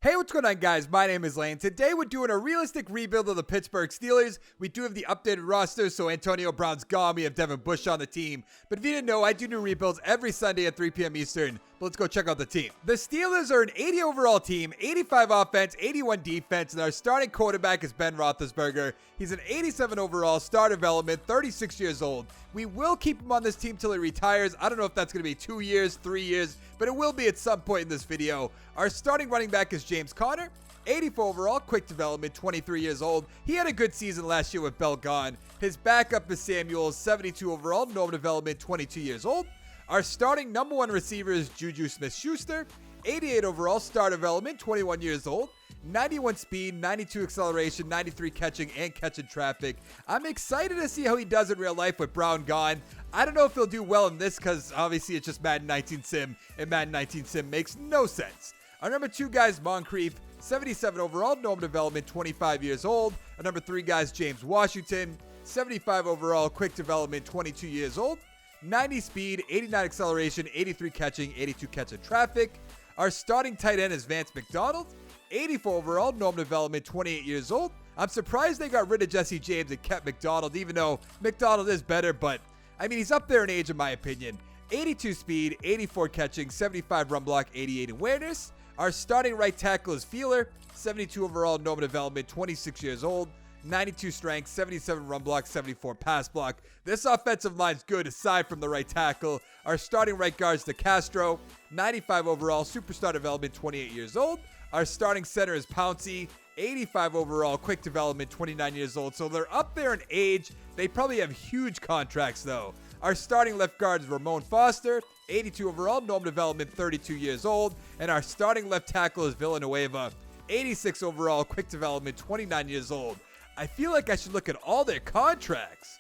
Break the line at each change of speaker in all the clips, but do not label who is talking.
Hey, what's going on, guys? My name is Lane. Today we're doing a realistic rebuild of the Pittsburgh Steelers. We do have the updated roster, so Antonio Brown's gone. We have Devin Bush on the team. But if you didn't know, I do new rebuilds every Sunday at 3 p.m. Eastern. But let's go check out the team. The Steelers are an 80 overall team, 85 offense, 81 defense, and our starting quarterback is Ben Roethlisberger. He's an 87 overall, star development, 36 years old. We will keep him on this team till he retires. I don't know if that's going to be 2 years, 3 years, but it will be at some point in this video. Our starting running back is James Conner, 84 overall, quick development, 23 years old. He had a good season last year with Bell gone. His backup is Samuel, 72 overall, normal development, 22 years old. Our starting number one receiver is Juju Smith-Schuster, 88 overall, star development, 21 years old. 91 speed, 92 acceleration, 93 catching and catching traffic. I'm excited to see how he does in real life with Brown gone. I don't know if he'll do well in this because obviously it's just Madden 19 Sim, and Madden 19 Sim makes no sense. Our number two guy is Moncrief, 77 overall, normal development, 25 years old. Our number three guy is James Washington, 75 overall, quick development, 22 years old. 90 speed, 89 acceleration, 83 catching, 82 catching traffic. Our starting tight end is Vance McDonald, 84 overall, normal development, 28 years old. I'm surprised they got rid of Jesse James and kept McDonald, even though McDonald is better, but I mean, he's up there in age in my opinion. 82 speed, 84 catching, 75 run block, 88 awareness. Our starting right tackle is Feeler, 72 overall, normal development, 26 years old. 92 strength, 77 run block, 74 pass block. This offensive line's good aside from the right tackle. Our starting right guard is DeCastro, 95 overall, superstar development, 28 years old. Our starting center is Pouncey, 85 overall, quick development, 29 years old. So they're up there in age. They probably have huge contracts though. Our starting left guard is Ramon Foster, 82 overall, normal development, 32 years old. And our starting left tackle is Villanueva, 86 overall, quick development, 29 years old. I feel like I should look at all their contracts.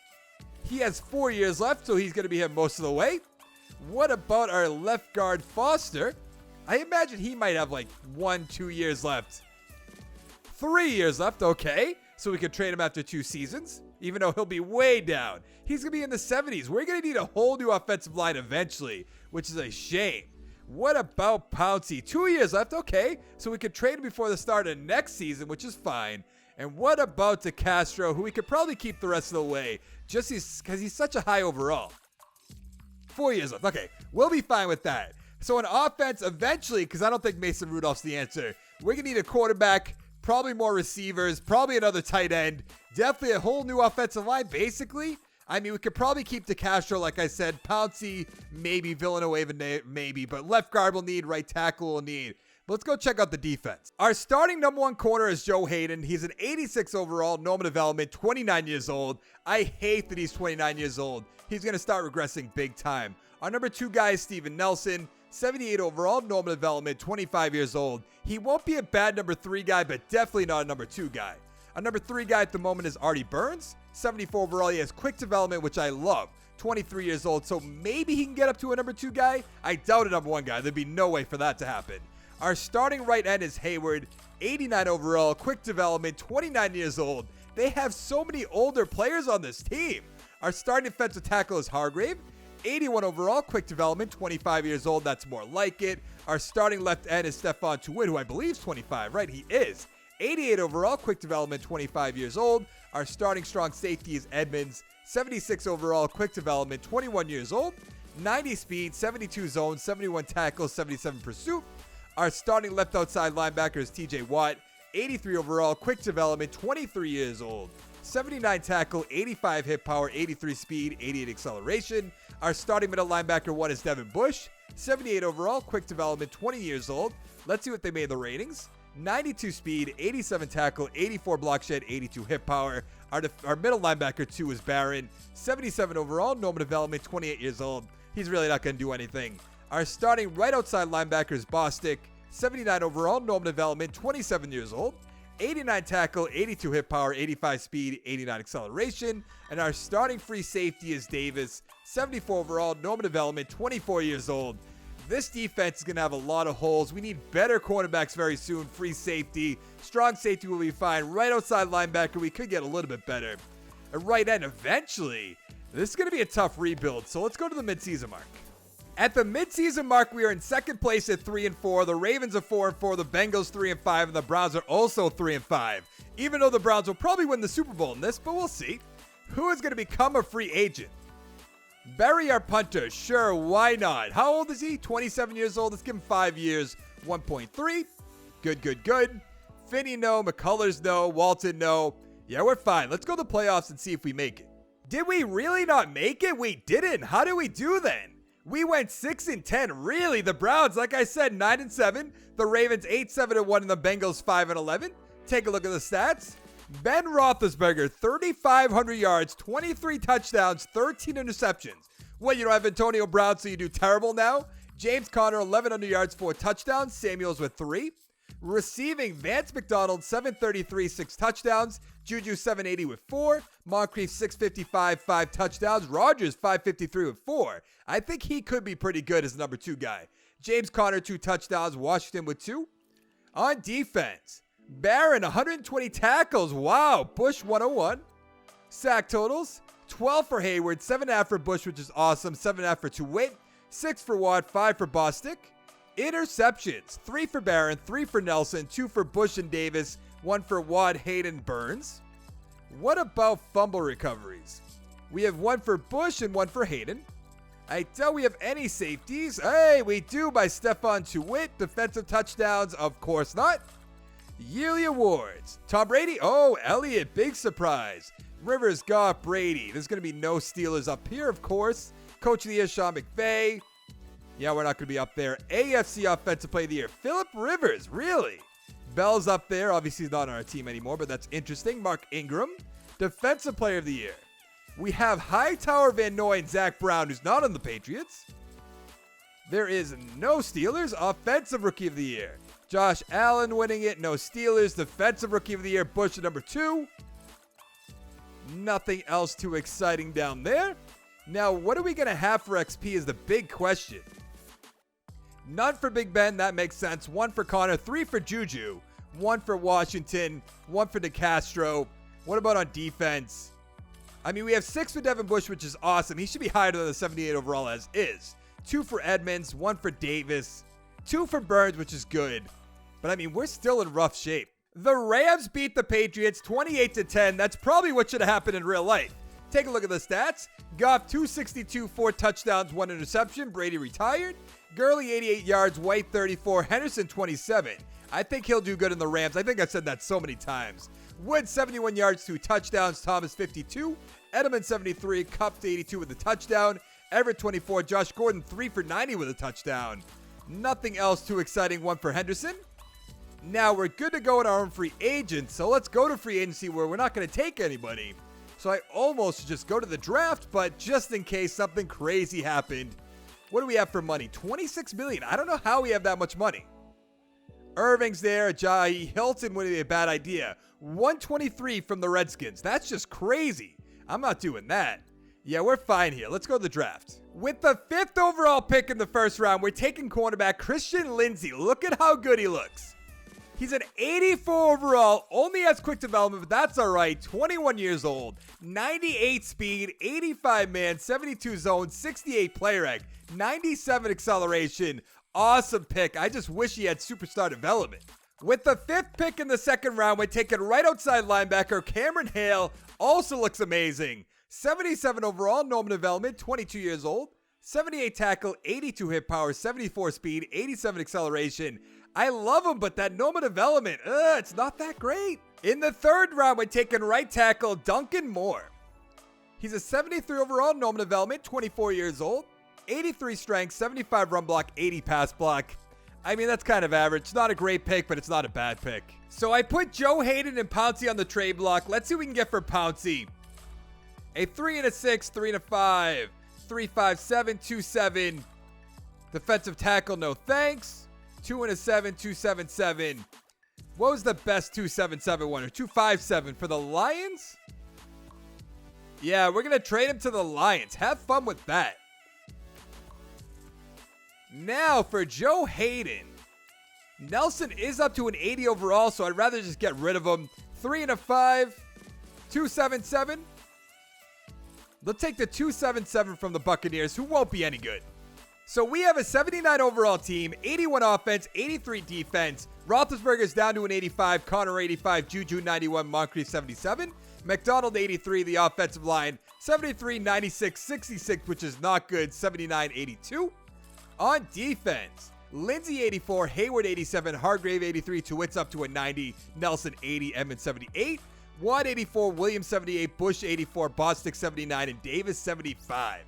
He has 4 years left, so he's going to be here most of the way. What about our left guard, Foster? I imagine he might have like 1-2 years left. 3 years left, okay. So we could trade him after 2 seasons, even though he'll be way down. He's going to be in the 70s. We're going to need a whole new offensive line eventually, which is a shame. What about Pouncey? 2 years left, okay. So we could trade him before the start of next season, which is fine. And what about DeCastro, who we could probably keep the rest of the way, just because he's such a high overall. 4 years left. Okay, we'll be fine with that. So an offense, eventually, because I don't think Mason Rudolph's the answer, we're going to need a quarterback, probably more receivers, probably another tight end, definitely a whole new offensive line, basically. I mean, we could probably keep DeCastro, like I said, Pouncey, maybe, Villanueva, maybe, but left guard will need, right tackle will need. Let's go check out the defense. Our starting number one corner is Joe Hayden. He's an 86 overall, normal development, 29 years old. I hate that he's 29 years old. He's going to start regressing big time. Our number two guy is Steven Nelson, 78 overall, normal development, 25 years old. He won't be a bad number three guy, but definitely not a number two guy. Our number three guy at the moment is Artie Burns, 74 overall. He has quick development, which I love. 23 years old, so maybe he can get up to a number two guy. I doubt a number one guy. There'd be no way for that to happen. Our starting right end is Hayward, 89 overall, quick development, 29 years old. They have so many older players on this team. Our starting defensive tackle is Hargrave, 81 overall, quick development, 25 years old. That's more like it. Our starting left end is Stephon Tuitt, who I believe is 25, right? He is. 88 overall, quick development, 25 years old. Our starting strong safety is Edmonds, 76 overall, quick development, 21 years old. 90 speed, 72 zone, 71 tackle, 77 pursuit. Our starting left outside linebacker is TJ Watt, 83 overall, quick development, 23 years old. 79 tackle, 85 hit power, 83 speed, 88 acceleration. Our starting middle linebacker one is Devin Bush, 78 overall, quick development, 20 years old. Let's see what they made the ratings. 92 speed, 87 tackle, 84 block shed, 82 hit power. Our middle linebacker two is Barron, 77 overall, normal development, 28 years old. He's really not going to do anything. Our starting right outside linebacker is Bostic, 79 overall, normal development, 27 years old. 89 tackle, 82 hit power, 85 speed, 89 acceleration. And our starting free safety is Davis, 74 overall, normal development, 24 years old. This defense is going to have a lot of holes. We need better cornerbacks very soon. Free safety, strong safety will be fine. Right outside linebacker, we could get a little bit better. A right end eventually. This is going to be a tough rebuild, so let's go to the midseason mark. At the midseason mark, we are in second place at 3-4. The Ravens are 4-4. The Bengals 3-5, and the Browns are also 3-5. Even though the Browns will probably win the Super Bowl in this, but we'll see. Who is going to become a free agent? Bury our punter. Sure, why not? How old is he? 27 years old. Let's give him 5 years. 1.3. Good. Finney, no. McCullers, no. Walton, no. Yeah, we're fine. Let's go to the playoffs and see if we make it. Did we really not make it? We didn't. How did we do then? We went 6-10. Really? The Browns, like I said, 9-7. The Ravens 8-7-1, and the Bengals 5-11. Take a look at the stats. Ben Roethlisberger, 3,500 yards, 23 touchdowns, 13 interceptions. What, you don't have Antonio Brown, so you do terrible now? James Conner, 1,100 yards, 4 touchdowns. Samuels with 3. Receiving, Vance McDonald, 733, 6 touchdowns. Juju, 780 with 4. Moncrief, 655, 5 touchdowns. Rodgers, 553 with 4. I think he could be pretty good as number 2 guy. James Conner, 2 touchdowns. Washington with 2. On defense, Barron, 120 tackles. Wow. Bush, 101. Sack totals, 12 for Hayward, 7.5 for Bush, which is awesome. 7.5 for DeWitt, 6 for Watt, 5 for Bostic. Interceptions, 3 for Barron, 3 for Nelson, 2 for Bush and Davis, 1 for Watt, Hayden, Burns. What about fumble recoveries? We have 1 for Bush and 1 for Hayden. I doubt we have any safeties. Hey, we do by Stephon Tuitt. Defensive touchdowns, of course not. Yearly awards. Tom Brady. Oh, Elliott, big surprise. Rivers, Goff, Brady. There's going to be no Steelers up here, of course. Coach of the Year, Sean McVay. Yeah, we're not going to be up there. AFC Offensive Player of the Year, Phillip Rivers. Really? Bell's up there. Obviously, he's not on our team anymore, but that's interesting. Mark Ingram. Defensive Player of the Year. We have Hightower, Van Noy, and Zach Brown, who's not on the Patriots. There is no Steelers. Offensive Rookie of the Year. Josh Allen winning it. No Steelers. Defensive Rookie of the Year, Bush at number 2. Nothing else too exciting down there. Now, what are we going to have for XP is the big question. None for Big Ben. That makes sense. 1 for Connor. 3 for Juju. 1 for Washington. 1 for DeCastro. What about on defense? I mean, we have 6 for Devin Bush, which is awesome. He should be higher than the 78 overall as is. 2 for Edmonds. 1 for Davis. 2 for Burns, which is good. But I mean, we're still in rough shape. The Rams beat the Patriots 28-10. That's probably what should have happened in real life. Take a look at the stats. Goff, 262, 4 touchdowns, 1 interception. Brady retired. Gurley, 88 yards. White, 34. Henderson, 27. I think he'll do good in the Rams. I think I've said that so many times. Wood, 71 yards, 2 touchdowns. Thomas, 52. Edelman, 73. Kupp, 82 with a touchdown. Everett, 24. Josh Gordon, 3 for 90 with a touchdown. Nothing else too exciting. 1 for Henderson. Now we're good to go in our own free agents. So let's go to free agency where we're not going to take anybody. So I almost just go to the draft, but just in case something crazy happened. What do we have for money? $26 million. I don't know how we have that much money. Irving's there. Ajayi. Hilton wouldn't be a bad idea. 123 from the Redskins. That's just crazy. I'm not doing that. Yeah, we're fine here. Let's go to the draft. With the 5th overall pick in the first round, we're taking cornerback Christian Lindsey. Look at how good he looks. He's an 84 overall, only has quick development, but that's all right. 21 years old, 98 speed, 85 man, 72 zone, 68 play rec, 97 acceleration. Awesome pick. I just wish he had superstar development. With the 5th pick in the second round, we're taking right outside linebacker Cameron Hale. Also looks amazing. 77 overall, normal development, 22 years old, 78 tackle, 82 hit power, 74 speed, 87 acceleration. I love him, but that normal development, it's not that great. In the 3rd round, we're taking right tackle Duncan Moore. He's a 73 overall, normal development, 24 years old, 83 strength, 75 run block, 80 pass block. I mean, that's kind of average. It's not a great pick, but it's not a bad pick. So I put Joe Hayden and Pouncey on the trade block. Let's see what we can get for Pouncey. A 3 and a 6, 3 and a 5, 3, 5, 7, 2, 7. Defensive tackle, no thanks. 2 and a 7, 2, 7, 7. What was the best 2, 7, 7 one? Or 2, 5, 7 for the Lions? Yeah, we're going to trade him to the Lions. Have fun with that. Now for Joe Hayden. Nelson is up to an 80 overall, so I'd rather just get rid of him. 3 and a 5, 2, 7, 7. Let's take the 2, 7, 7 from the Buccaneers, who won't be any good. So we have a 79 overall team, 81 offense, 83 defense. Roethlisberger's down to an 85, Connor 85, Juju 91, Moncrief 77, McDonald 83, the offensive line, 73, 96, 66, which is not good, 79, 82. On defense, Lindsey 84, Hayward 87, Hargrave 83, Tuwitz up to a 90, Nelson 80, Edmonds 78, Watt 84, Williams 78, Bush 84, Bostic 79, and Davis 75.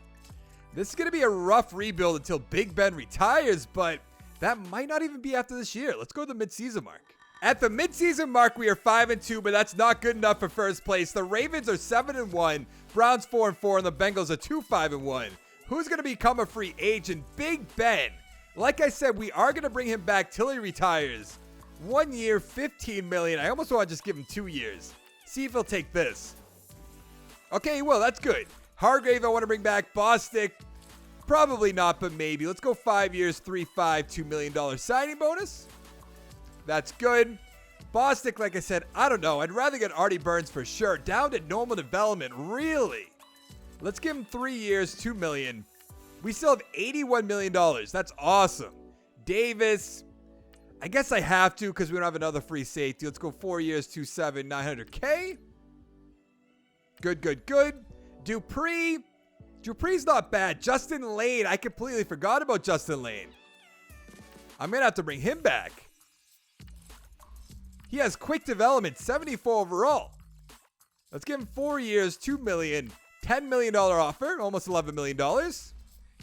This is going to be a rough rebuild until Big Ben retires, but that might not even be after this year. Let's go to the midseason mark. At the midseason mark, we are 5-2, but that's not good enough for first place. The Ravens are 7-1, Browns 4-4, and the Bengals are 2-5-1. Who's going to become a free agent? Big Ben. Like I said, we are going to bring him back till he retires. 1 year, $15 million. I almost want to just give him 2 years. See if he'll take this. Okay, he will. That's good. Hargrave, I want to bring back. Bostic, probably not, but maybe. Let's go 5 years, 3-5, $2 million signing bonus. That's good. Bostic, like I said, I don't know. I'd rather get Artie Burns for sure. Down to normal development, really? Let's give him 3 years, $2 million. We still have $81 million. That's awesome. Davis, I guess I have to because we don't have another free safety. Let's go 4 years, 2-7, $900K. Good. Dupree's not bad. Justin Lane, I completely forgot about Justin Lane. I'm going to have to bring him back. He has quick development, 74 overall. Let's give him 4 years, $2 million, $10 million offer, almost $11 million.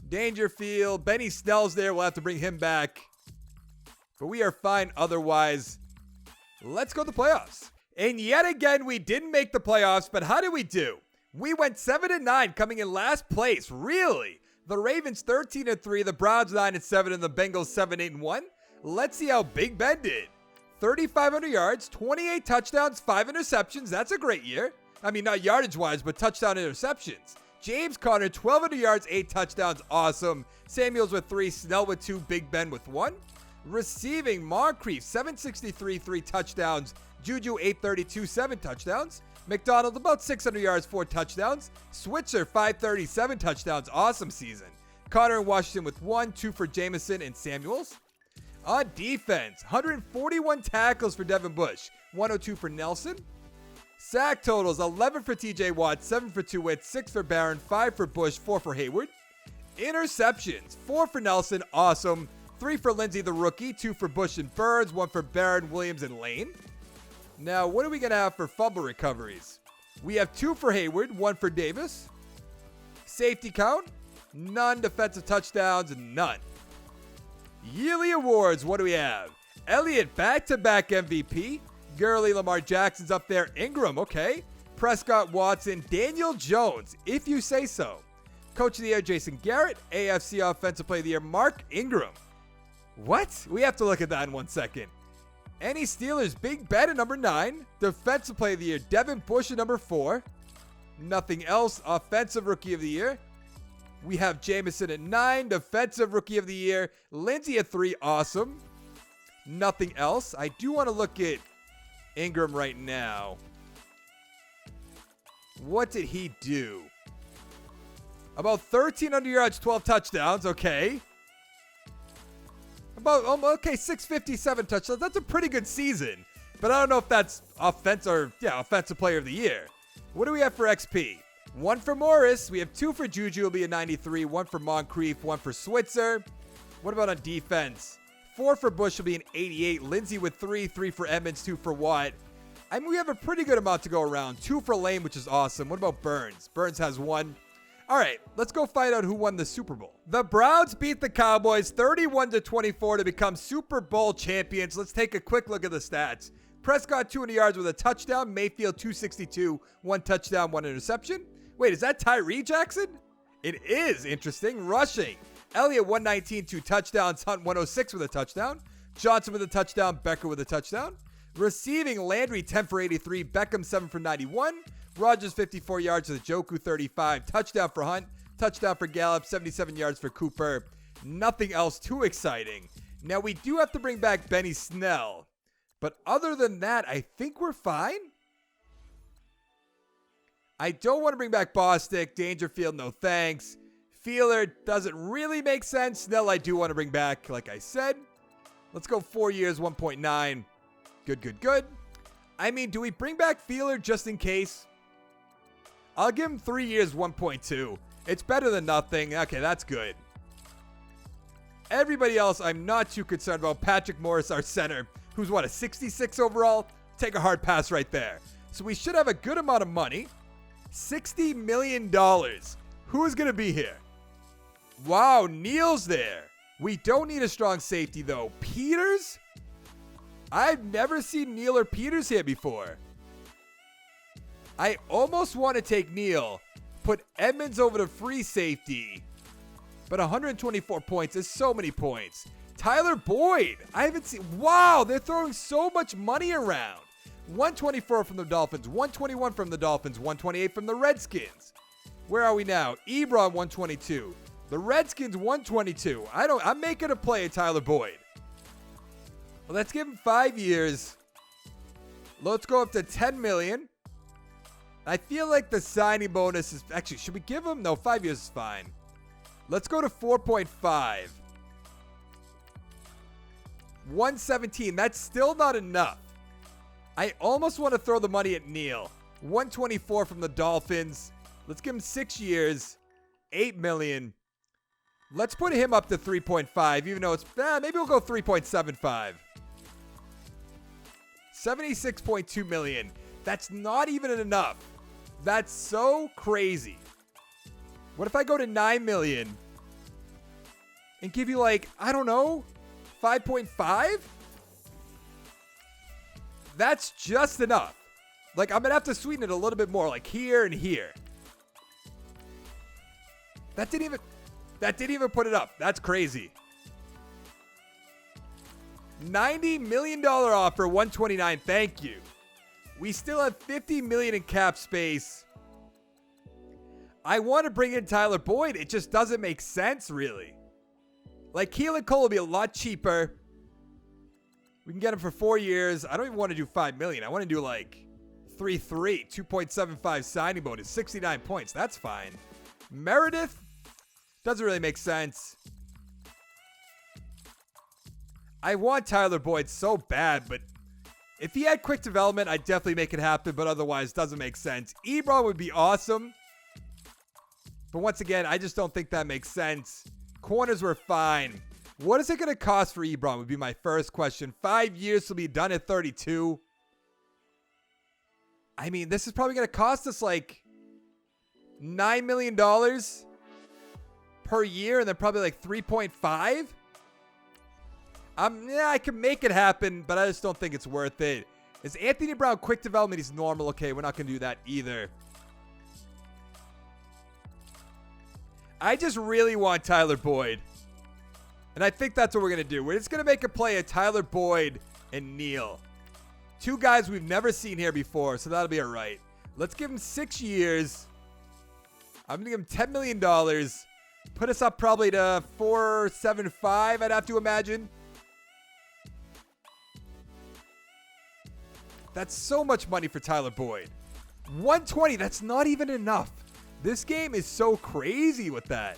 Dangerfield, Benny Snell's there. We'll have to bring him back. But we are fine otherwise. Let's go to the playoffs. And yet again, we didn't make the playoffs, but how did we do? We went 7-9, coming in last place. Really? The Ravens 13-3, the Browns 9-7, and the Bengals 7-8-1. Let's see how Big Ben did. 3,500 yards, 28 touchdowns, 5 interceptions. That's a great year. I mean, not yardage-wise, but touchdown interceptions. James Conner, 1,200 yards, 8 touchdowns. Awesome. Samuels with 3, Snell with 2, Big Ben with 1. Receiving, Moncrief, 763, 3 touchdowns. Juju, 832, 7 touchdowns. McDonald, about 600 yards, 4 touchdowns. Switzer, 537 touchdowns. Awesome season. Connor and Washington with 1, 2 for Jameson and Samuels. On defense, 141 tackles for Devin Bush, 102 for Nelson. Sack totals, 11 for TJ Watt, 7 for Tuwitz, 6 for Barron, 5 for Bush, 4 for Hayward. Interceptions, 4 for Nelson, awesome. 3 for Lindsey, the rookie, 2 for Bush and Burns, 1 for Barron, Williams, and Lane. Now, what are we going to have for fumble recoveries? We have 2 for Hayward, 1 for Davis. Safety count, none. Defensive touchdowns, none. Yearly awards, what do we have? Elliott, back-to-back MVP. Gurley, Lamar Jackson's up there. Ingram, okay. Prescott, Watson, Daniel Jones, if you say so. Coach of the Year, Jason Garrett. AFC Offensive Player of the Year, Mark Ingram. What? We have to look at that in 1 second. Any Steelers, Big Ben at number 9. Defensive Player of the Year, Devin Bush at number 4. Nothing else. Offensive Rookie of the Year. We have Jameson at 9. Defensive Rookie of the Year. Lindsey at 3. Awesome. Nothing else. I do want to look at Ingram right now. What did he do? About 1,300 yards, 12 touchdowns. Okay. 657 touchdowns. That's a pretty good season. But I don't know if that's offensive player of the year. What do we have for XP? 1 for Morris. We have 2 for Juju. It'll be a 93. 1 for Moncrief. 1 for Switzer. What about on defense? 4 for Bush will be an 88. Lindsey with 3. 3 for Edmonds. 2 for Watt. I mean, we have a pretty good amount to go around. 2 for Lane, which is awesome. What about Burns? Burns has 1. All right, let's go find out who won the Super Bowl. The Browns beat the Cowboys 31-24 to become Super Bowl champions. Let's take a quick look at the stats. Prescott 200 yards with a touchdown. Mayfield 262, 1 touchdown, 1 interception. Wait, is that Tyree Jackson? It is. Interesting. Rushing. Elliott 119, 2 touchdowns. Hunt 106 with a touchdown. Johnson with a touchdown. Becker with a touchdown. Receiving, Landry 10 for 83. Beckham 7 for 91. Rodgers 54 yards to the Joku 35. Touchdown for Hunt. Touchdown for Gallup. 77 yards for Cooper. Nothing else too exciting. Now we do have to bring back Benny Snell. But other than that, I think we're fine. I don't want to bring back Bostic. Dangerfield, no thanks. Feeler doesn't really make sense. Snell I do want to bring back, like I said. Let's go 4 years, 1.9. Good. I mean, do we bring back Feeler just in case? I'll give him 3 years, 1.2. It's better than nothing. Okay, that's good. Everybody else, I'm not too concerned about. Patrick Morris, our center, who's what, a 66 overall? Take a hard pass right there. So we should have a good amount of money. $60 million. Who's going to be here? Wow, Neal's there. We don't need a strong safety, though. Peters? I've never seen Neal or Peters here before. I almost want to take Neal, put Edmonds over to free safety, but 124 points is so many points. Tyler Boyd, I haven't seen. Wow, they're throwing so much money around. 124 from the Dolphins, 121 from the Dolphins, 128 from the Redskins. Where are we now? Ebron 122. The Redskins 122. I'm making a play at Tyler Boyd. Well, let's give him 5 years. Let's go up to 10 million. I feel like the signing bonus is actually, should we give him? No, 5 years is fine. Let's go to 4.5. 117. That's still not enough. I almost want to throw the money at Neal. 124 from the Dolphins. Let's give him 6 years. 8 million. Let's put him up to 3.5, even though it's, maybe we'll go 3.75. 76.2 million. That's not even enough. That's so crazy. What if I go to 9 million and give you like, I don't know, 5.5? That's just enough. Like, I'm going to have to sweeten it a little bit more, like here and here. That didn't even put it up. That's crazy. $90 million offer, 129. Thank you. We still have $50 million in cap space. I want to bring in Tyler Boyd. It just doesn't make sense, really. Like, Keelan Cole will be a lot cheaper. We can get him for 4 years. I don't even want to do $5 million. I want to do like 3.3, 2.75 signing bonus, 69 points. That's fine. Meredith doesn't really make sense. I want Tyler Boyd so bad, but if he had quick development, I'd definitely make it happen, but otherwise, doesn't make sense. Ebron would be awesome. But once again, I just don't think that makes sense. Corners were fine. What is it going to cost for Ebron would be my first question. 5 years to be done at 32. I mean, this is probably going to cost us like $9 million per year and then probably like 3.5. Yeah, I can make it happen, but I just don't think it's worth it. Is Anthony Brown quick development? He's normal. Okay, we're not going to do that either. I just really want Tyler Boyd. And I think that's what we're going to do. We're just going to make a play at Tyler Boyd and Neal. Two guys we've never seen here before, so that'll be all right. Let's give him 6 years. I'm going to give him $10 million. Put us up probably to 4.75, I'd have to imagine. That's so much money for Tyler Boyd. 120, that's not even enough. This game is so crazy with that.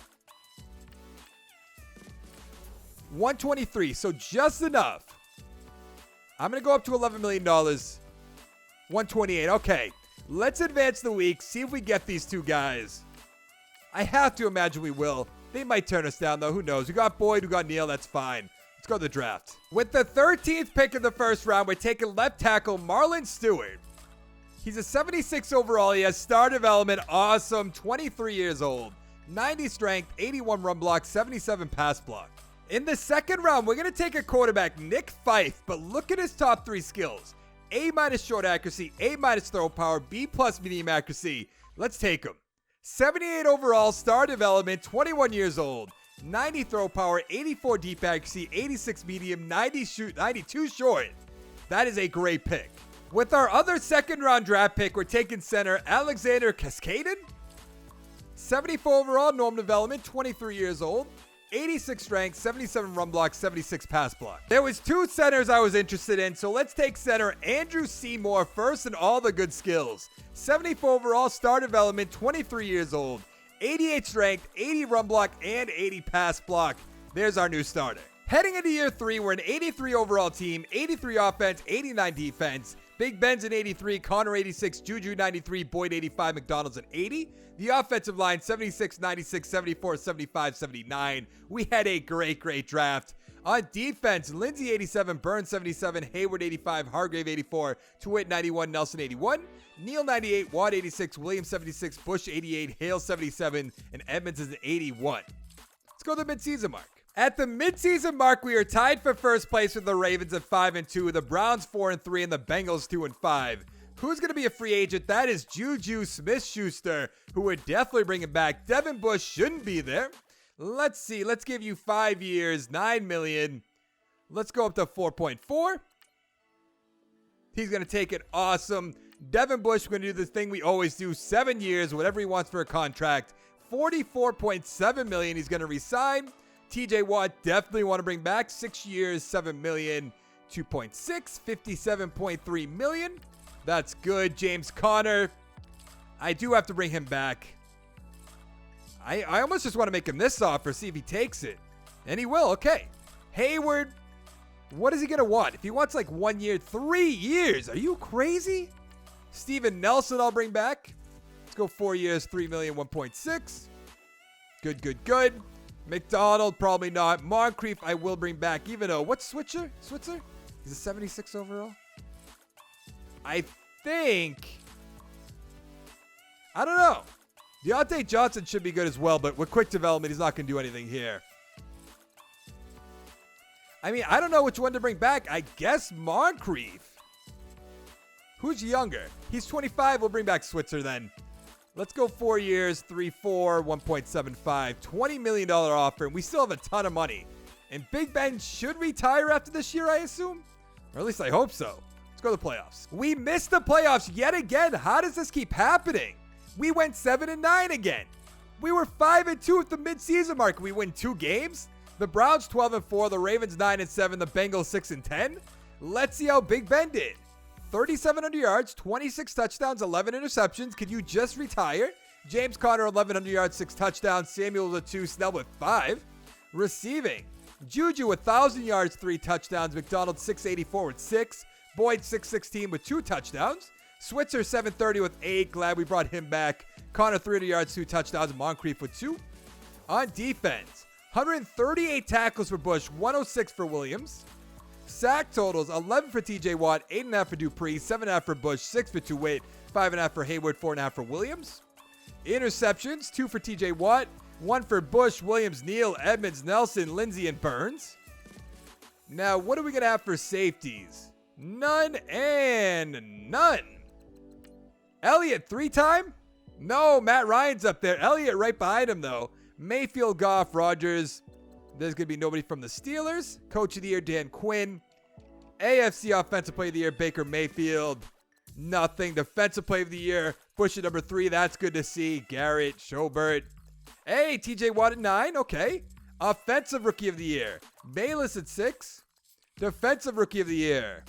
123, so just enough. I'm going to go up to $11 million. 128, okay. Let's advance the week, see if we get these two guys. I have to imagine we will. They might turn us down, though. Who knows? We got Boyd, we got Neal. That's fine. Let's go to the draft. With the 13th pick in the first round, we're taking left tackle Marlon Stewart. He's a 76 overall. He has star development. Awesome. 23 years old. 90 strength, 81 run block, 77 pass block. In the second round, we're going to take a quarterback, Nick Fife, but look at his top 3 skills. A- short accuracy, A- throw power, B+ medium accuracy. Let's take him. 78 overall, star development, 21 years old. 90 throw power, 84 deep accuracy, 86 medium, 92 short. That is a great pick. With our other second round draft pick, we're taking center Alexander Kaskadin. 74 overall, norm development, 23 years old. 86 strength, 77 run block, 76 pass block. There was 2 centers I was interested in, so let's take center Andrew Seymour first and all the good skills. 74 overall, star development, 23 years old. 88 strength, 80 run block, and 80 pass block. There's our new starter. Heading into year 3, we're an 83 overall team, 83 offense, 89 defense. Big Ben's an 83, Connor 86, Juju 93, Boyd 85, McDonald's an 80. The offensive line 76, 96, 74, 75, 79. We had a great draft. On defense, Lindsey 87, Burns 77, Hayward 85, Hargrave 84, Tuitt 91, Nelson 81, Neal 98, Watt 86, Williams 76, Bush 88, Hale 77, and Edmonds is an 81. Let's go to the midseason mark. At the midseason mark, we are tied for first place with the Ravens at 5-2, the Browns 4-3, and the Bengals 2-5. Who's going to be a free agent? That is Juju Smith-Schuster, who we're definitely bringing back. Devin Bush shouldn't be there. Let's see. Let's give you 5 years, $9 million. Let's go up to 4.4. He's going to take it. Awesome. Devin Bush, we're going to do the thing we always do. 7 years, whatever he wants for a contract. $44.7 million he's going to resign. TJ Watt, definitely want to bring back. 6 years, $7 million. 2.6, $57.3 million. That's good. James Conner, I do have to bring him back. I almost just want to make him this offer, see if he takes it. And he will, okay. Hayward, what is he going to want? If he wants like 1 year, 3 years, are you crazy? Steven Nelson, I'll bring back. Let's go 4 years, $3 million, 1.6. Good. McDonald, probably not. Moncrief, I will bring back, even though, what's Switzer? He's a 76 overall. I think, I don't know. Deontay Johnson should be good as well, but with quick development, he's not going to do anything here. I mean, I don't know which one to bring back. I guess Moncrief. Who's younger? He's 25. We'll bring back Switzer then. Let's go 4 years, 3-4, 1.75, $20 million offer, and we still have a ton of money. And Big Ben should retire after this year, I assume? Or at least I hope so. Let's go to the playoffs. We missed the playoffs yet again. How does this keep happening? We went 7-9 again. We were 5-2 at the midseason mark. We win 2 games. The Browns 12-4, the Ravens 9-7, the Bengals 6-10. Let's see how Big Ben did. 3,700 yards, 26 touchdowns, 11 interceptions. Could you just retire? James Conner 1,100 yards, 6 touchdowns. Samuel with 2, Snell with 5. Receiving, Juju 1,000 yards, 3 touchdowns. McDonald 684 with 6. Boyd 616 with 2 touchdowns. Switzer 730 with 8. Glad we brought him back. Connor 300 yards, 2 touchdowns. Moncrief with 2. On defense, 138 tackles for Bush, 106 for Williams. Sack totals, 11 for TJ Watt, 8.5 for Dupree, 7.5 for Bush, 6 for Tuitt, 5.5 for Hayward, 4.5 for Williams. Interceptions, 2 for TJ Watt, 1 for Bush, Williams, Neal, Edmonds, Nelson, Lindsey, and Burns. Now, what are we going to have for safeties? None and none. Elliott, 3-time? No, Matt Ryan's up there. Elliott right behind him, though. Mayfield, Goff, Rodgers. There's going to be nobody from the Steelers. Coach of the Year, Dan Quinn. AFC Offensive Player of the Year, Baker Mayfield. Nothing. Defensive Player of the Year, Bush at number 3. That's good to see. Garrett, Schobert. Hey, TJ Watt at 9. Okay. Offensive Rookie of the Year, Bayless at 6. Defensive Rookie of the Year.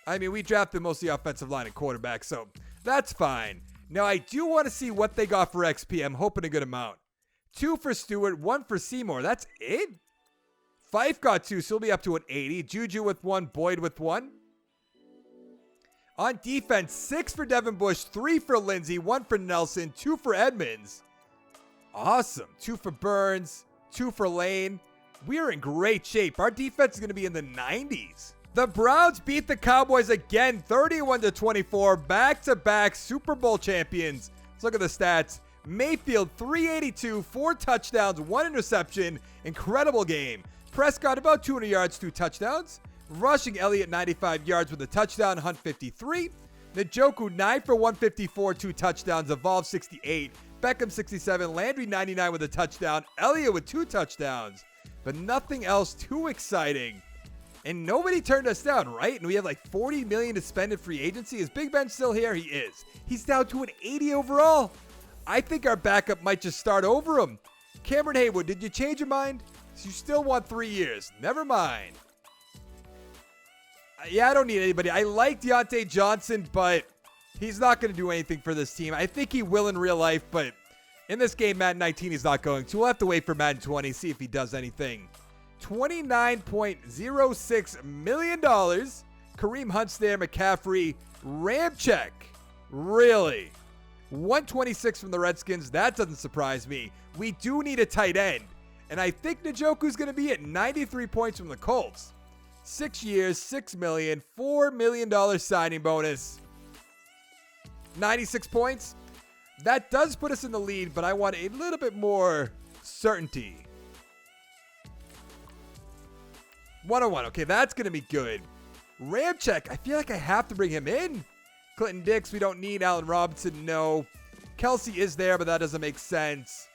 I mean, we drafted mostly offensive line and quarterback, so that's fine. Now, I do want to see what they got for XP. I'm hoping a good amount. 2 for Stewart, 1 for Seymour. That's it? Fife got 2, so he'll be up to an 80. Juju with 1, Boyd with 1. On defense, 6 for Devin Bush, 3 for Lindsey, 1 for Nelson, 2 for Edmonds. Awesome. 2 for Burns, 2 for Lane. We are in great shape. Our defense is going to be in the 90s. The Browns beat the Cowboys again, 31-24, back-to-back Super Bowl champions. Let's look at the stats. Mayfield, 382, 4 touchdowns, 1 interception. Incredible game. Prescott, about 200 yards, 2 touchdowns. Rushing, Elliott, 95 yards with a touchdown, Hunt, 53. Njoku, 9 for 154, 2 touchdowns. Evolve, 68. Beckham, 67. Landry, 99 with a touchdown. Elliott with 2 touchdowns. But nothing else too exciting. And nobody turned us down, right? And we have like $40 million to spend in free agency. Is Big Ben still here? He is. He's down to an 80 overall. I think our backup might just start over him. Cameron Haywood, did you change your mind? You still want 3 years. Never mind. Yeah, I don't need anybody. I like Deontay Johnson, but he's not going to do anything for this team. I think he will in real life, but In this game, Madden 19 he's not going to. We'll have to wait for Madden 20, see if he does anything. $29.06 million. Kareem Hunt's there, McCaffrey. Ramczyk. Really? 126 from the Redskins. That doesn't surprise me. We do need a tight end. And I think Njoku's going to be at 93 points from the Colts. 6 years, $6 million, $4 million signing bonus. 96 points. That does put us in the lead, but I want a little bit more certainty. 101. Okay, that's going to be good. Ramczyk, I feel like I have to bring him in. Clinton Dix, we don't need. Allen Robinson, no. Kelsey is there, but that doesn't make sense.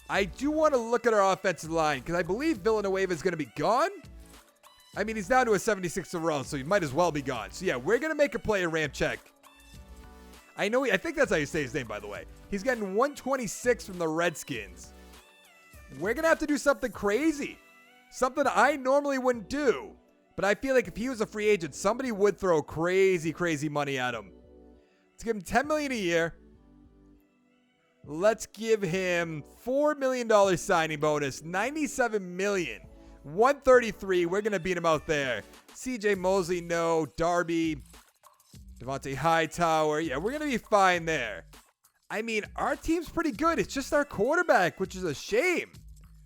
I do want to look at our offensive line because I believe Villanueva is going to be gone. I mean, he's down to a 76 overall, so he might as well be gone. So, yeah, we're going to make a play at Ramczyk. I think that's how you say his name, by the way. He's getting 126 from the Redskins. We're going to have to do something crazy. Something I normally wouldn't do. But I feel like if he was a free agent, somebody would throw crazy, crazy money at him. Let's give him $10 million a year. Let's give him $4 million signing bonus. $97 million. 133. We're going to beat him out there. CJ Mosley, no. Darby. Devontae Hightower. Yeah, we're going to be fine there. I mean, our team's pretty good. It's just our quarterback, which is a shame.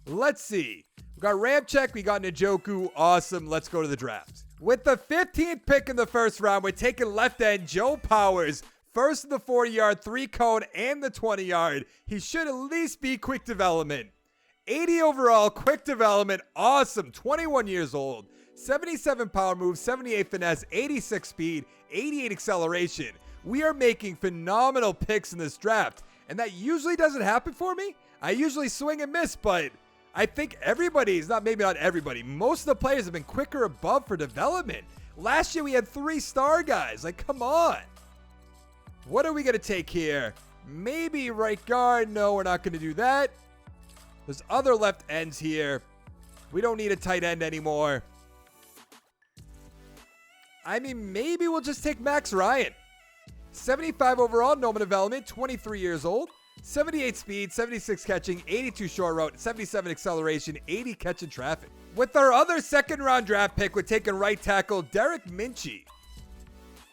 Let's see. We got Ramczyk. We got Njoku. Awesome. Let's go to the draft. With the 15th pick in the first round, we're taking left end Joe Powers. First in the 40-yard, 3-cone, and the 20-yard. He should at least be quick development. 80 overall, quick development. Awesome. 21 years old. 77 power move, 78 finesse, 86 speed, 88 acceleration. We are making phenomenal picks in this draft, and that usually doesn't happen for me. I usually swing and miss, but I think maybe not everybody, most of the players have been quicker above for development. Last year we had 3-star guys. Like, come on. What are we going to take here? Maybe right guard. No, we're not going to do that. There's other left ends here. We don't need a tight end anymore. I mean, maybe we'll just take Max Ryan. 75 overall, no development, 23 years old. 78 speed, 76 catching, 82 short route, 77 acceleration, 80 catch in traffic. With our other second-round draft pick, we're taking right tackle Derek Minchie.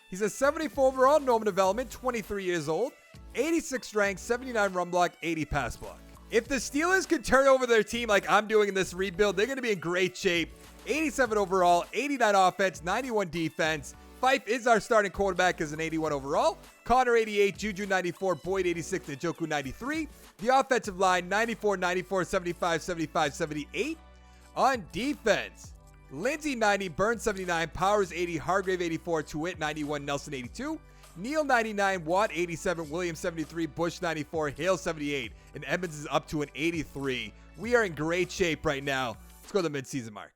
He's a 74 overall, no development, 23 years old. 86 strength, 79 run block, 80 pass block. If the Steelers could turn over their team like I'm doing in this rebuild, they're going to be in great shape. 87 overall, 89 offense, 91 defense. Fife is our starting quarterback as an 81 overall. Connor 88, Juju 94, Boyd 86, Njoku 93. The offensive line 94, 94, 75, 75, 78. On defense, Lindsey 90, Burns 79, Powers 80, Hargrave 84, Tuitt 91, Nelson 82. Neal 99, Watt 87, Williams 73, Bush 94, Hale 78, and Edmonds is up to an 83. We are in great shape right now. Let's go to the midseason mark.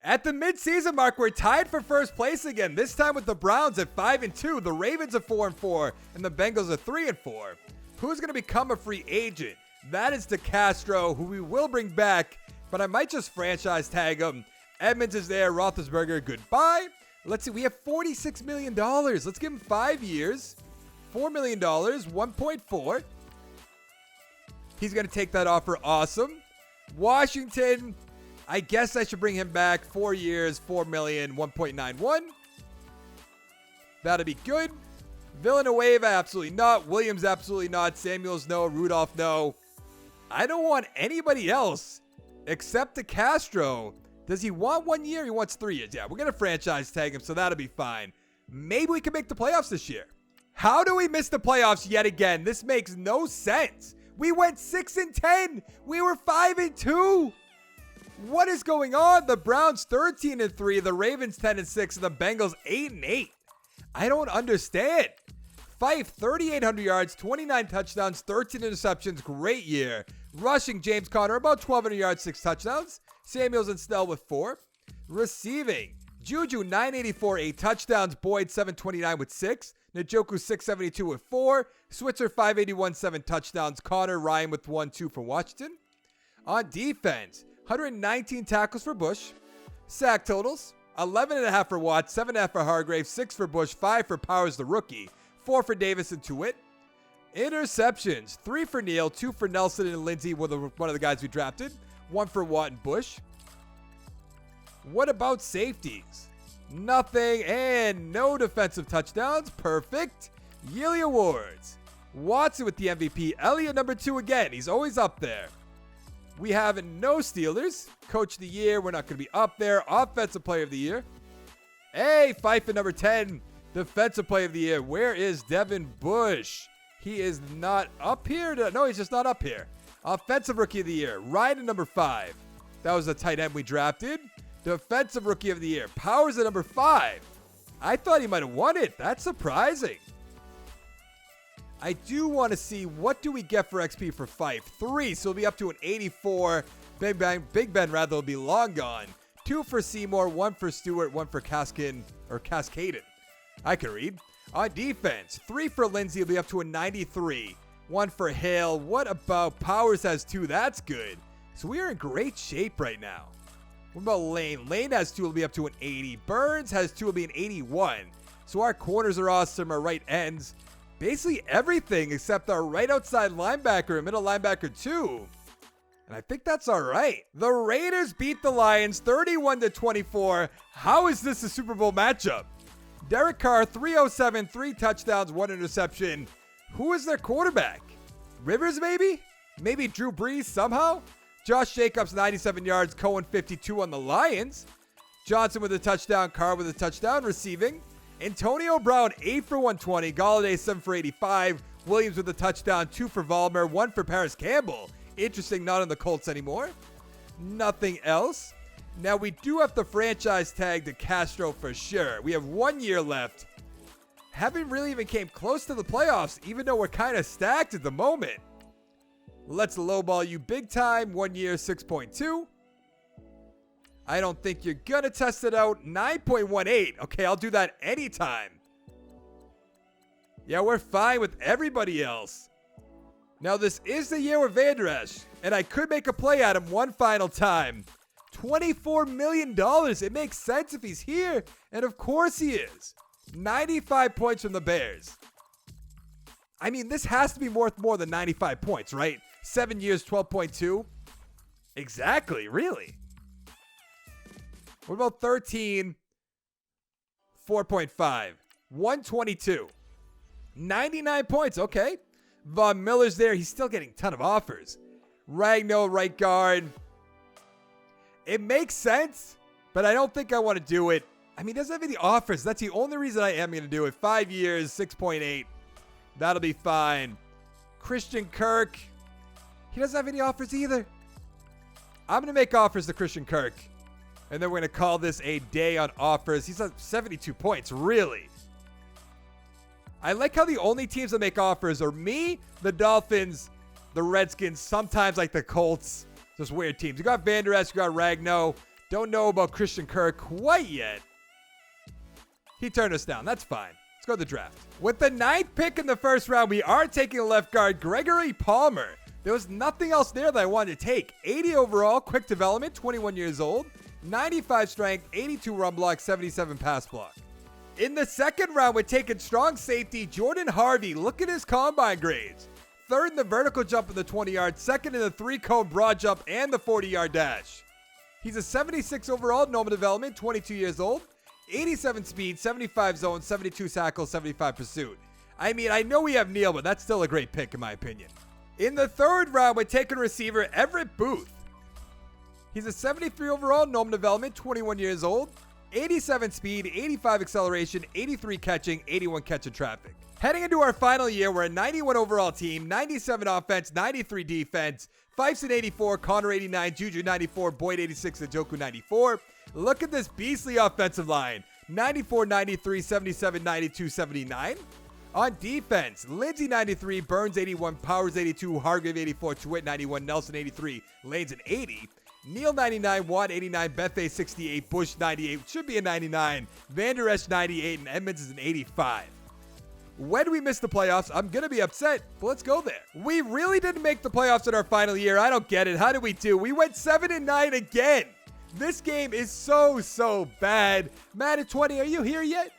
At the midseason mark, we're tied for first place again, this time with the Browns at 5-2, the Ravens at 4-4, and the Bengals at 3-4. Who's going to become a free agent? That is DeCastro, who we will bring back, but I might just franchise tag him. Edmonds is there, Roethlisberger, goodbye. Let's see, we have $46 million. Let's give him 5 years, $4 million, 1.4. He's going to take that offer. Awesome. Washington, I guess I should bring him back. 4 years, $4 million, 1.91. That'll be good. Villanueva, absolutely not. Williams, absolutely not. Samuels, no. Rudolph, no. I don't want anybody else except DeCastro. Does he want 1 year? He wants 3 years. Yeah, we're going to franchise tag him, so that'll be fine. Maybe we can make the playoffs this year. How do we miss the playoffs yet again? This makes no sense. We went 6-10. We were 5-2. What is going on? The Browns 13-3, the Ravens 10-6, and the Bengals 8-8. I don't understand. Fife 3,800 yards, 29 touchdowns, 13 interceptions. Great year. Rushing, James Conner about 1,200 yards, 6 touchdowns. Samuels and Snell with 4. Receiving, Juju 984, 8 touchdowns. Boyd 729 with 6. Njoku 672 with 4. Switzer 581, 7 touchdowns. Connor Ryan with 1-2 for Washington. On defense, 119 tackles for Bush. Sack totals, 11.5 for Watts, 7.5 for Hargrave, 6 for Bush, 5 for Powers the rookie, 4 for Davis and Tuitt. Interceptions, 3 for Neal, 2 for Nelson and Lindsey, one of the guys we drafted, 1 for Watt and Bush. What about safeties? Nothing and no defensive touchdowns. Perfect. Yearly awards. Watson with the MVP. Elliott number 2 again. He's always up there. We have no Steelers. Coach of the year. We're not going to be up there. Offensive player of the year. Hey, Fife at number 10. Defensive player of the year. Where is Devin Bush? He is not up here. No, he's just not up here. Offensive rookie of the year. Ryan at number 5. That was the tight end we drafted. Defensive rookie of the year. Powers at number 5. I thought he might have won it. That's surprising. I do want to see what do we get for XP for Fife. 3, so we'll be up to an 84. Big Ben rather will be long gone. 2 for Seymour, 1 for Stewart, 1 for Cascaden. I can read. On defense, 3 for Lindsey will be up to a 93. 1 for Hale. What about Powers has 2? That's good. So we are in great shape right now. What about Lane? Lane has 2 will be up to an 80. Burns has 2 will be an 81. So our corners are awesome. Our right ends. Basically everything except our right outside linebacker and middle linebacker too. And I think that's all right. The Raiders beat the Lions 31-24. How is this a Super Bowl matchup? Derek Carr, 307, 3 touchdowns, 1 interception. Who is their quarterback? Rivers, maybe? Maybe Drew Brees somehow? Josh Jacobs, 97 yards. Cohen, 52 on the Lions. Johnson with a touchdown. Carr with a touchdown receiving. Antonio Brown, 8 for 120. Golladay, 7 for 85. Williams with a touchdown. 2 for Vollmer. 1 for Paris Campbell. Interesting, not on the Colts anymore. Nothing else. Now, we do have the franchise tag to Castro for sure. We have 1 year left. Haven't really even came close to the playoffs, even though we're kind of stacked at the moment. Let's lowball you big time. 1 year, 6.2. I don't think you're going to test it out. 9.18. Okay, I'll do that anytime. Yeah, we're fine with everybody else. Now, this is the year with Van Der Esch, and I could make a play at him one final time. $24 million. It makes sense if he's here, and of course he is. 95 points from the Bears. I mean, this has to be worth more than 95 points, right? 7 years, 12.2. Exactly, really. What about 13? 4.5. 122. 99 points, okay. Von Miller's there. He's still getting a ton of offers. Ragnow, right guard. It makes sense, but I don't think I want to do it. I mean, he doesn't have any offers. That's the only reason I am going to do it. 5 years, 6.8. That'll be fine. Christian Kirk. He doesn't have any offers either. I'm going to make offers to Christian Kirk. And then we're going to call this a day on offers. He's at 72 points. Really? I like how the only teams that make offers are me, the Dolphins, the Redskins, sometimes like the Colts. Just weird teams. You got Van Der Esch, you got Ragnow. Don't know about Christian Kirk quite yet. He turned us down. That's fine. Let's go to the draft. With the 9th pick in the first round, we are taking a left guard, Gregory Palmer. There was nothing else there that I wanted to take. 80 overall, quick development, 21 years old, 95 strength, 82 run block, 77 pass block. In the second round, we're taking strong safety, Jordan Harvey. Look at his combine grades. 3rd in the vertical jump in the 20-yard, 2nd in the 3-cone broad jump and the 40-yard dash. He's a 76 overall, normal development, 22 years old, 87 speed, 75 zone, 72 tackle, 75 pursuit. I mean, I know we have Neal, but that's still a great pick in my opinion. In the 3rd round, we're taking receiver Everett Booth. He's a 73 overall, normal development, 21 years old, 87 speed, 85 acceleration, 83 catching, 81 catch in traffic. Heading into our final year, we're a 91 overall team, 97 offense, 93 defense, Fife's an 84, Connor 89, Juju 94, Boyd 86, and Njoku 94. Look at this beastly offensive line. 94, 93, 77, 92, 79. On defense, Lindsey 93, Burns 81, Powers 82, Hargrave 84, Chewett 91, Nelson 83, Lanes an 80. Neal 99, Watt 89, Bethay 68, Bush 98, should be a 99, Van Der Esch 98, and Edmonds is an 85. When we miss the playoffs, I'm going to be upset, but let's go there. We really didn't make the playoffs in our final year. I don't get it. How did we do? We went 7-9 again. This game is so bad. Madden 20, are you here yet?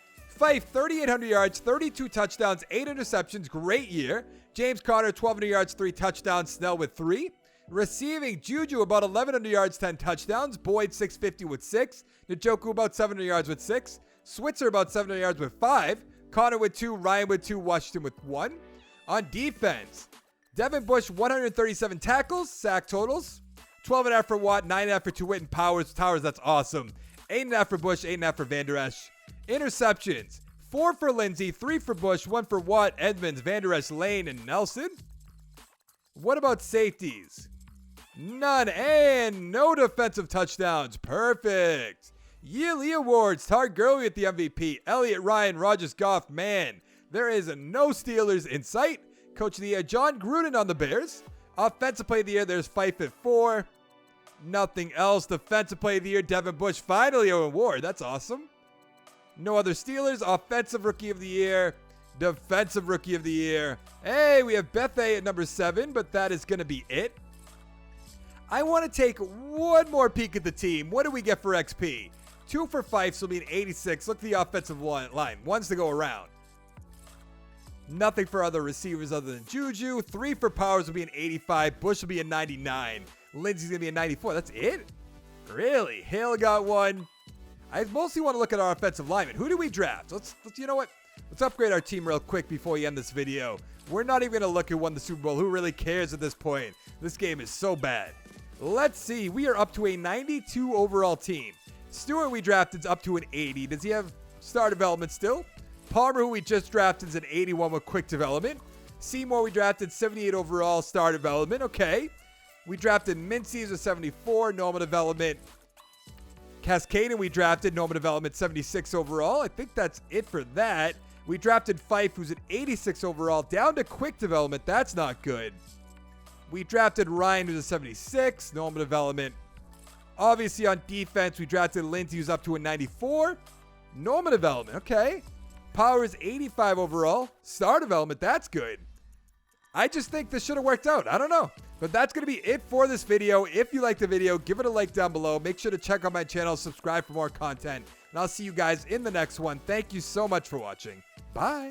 Fife, 3,800 yards, 32 touchdowns, 8 interceptions. Great year. James Conner, 1,200 yards, 3 touchdowns. Snell with 3. Receiving, Juju, about 1,100 yards, 10 touchdowns. Boyd, 650 with 6. Njoku, about 700 yards with 6. Switzer, about 700 yards with 5. Connor with 2. Ryan with 2. Washington with 1. On defense, Devin Bush, 137 tackles, sack totals. 12.5 for Watt, 9.5 for Tuitt and Towers, that's awesome. 8.5 for Bush, 8.5 for Van Der Esch. Interceptions, 4 for Lindsey, 3 for Bush, 1 for Watt, Edmonds, Van Der Esch, Lane, and Nelson. What about safeties? None, and no defensive touchdowns. Perfect. Yearly awards, Todd Gurley at the MVP, Elliott, Ryan, Rodgers, Goff. Man, there is no Steelers in sight. Coach of the year, John Gruden on the Bears. Offensive play of the year, there's Fife at 4. Nothing else. Defensive play of the year, Devin Bush. Finally an award. That's awesome. No other Steelers. Offensive rookie of the year. Defensive rookie of the year. Hey, we have Bethea at number 7, but that is going to be it. I want to take one more peek at the team. What do we get for XP? 2 for Fife, so it'll be an 86. Look at the offensive line. One's to go around. Nothing for other receivers other than Juju. 3 for Powers will be an 85. Bush will be a 99. Lindsey's going to be a 94. That's it? Really? Hale got 1. I mostly want to look at our offensive linemen. Who do we draft? Let's you know what? Let's upgrade our team real quick before we end this video. We're not even going to look who won the Super Bowl. Who really cares at this point? This game is so bad. Let's see. We are up to a 92 overall team. Stewart, we drafted, is up to an 80. Does he have star development still? Palmer, who we just drafted, is an 81 with quick development. Seymour, we drafted 78 overall, star development. Okay. We drafted Mincy, who's a 74, normal development. Cascaden, we drafted, normal development, 76 overall. I think that's it for that. We drafted Fife, who's an 86 overall, down to quick development. That's not good. We drafted Ryan, who's a 76, normal development. Obviously, on defense, we drafted Lindsey, who's up to a 94. Normal development, okay. Powers, 85 overall. Star development, that's good. I just think this should have worked out. I don't know. But that's going to be it for this video. If you liked the video, give it a like down below. Make sure to check out my channel, subscribe for more content. And I'll see you guys in the next one. Thank you so much for watching. Bye.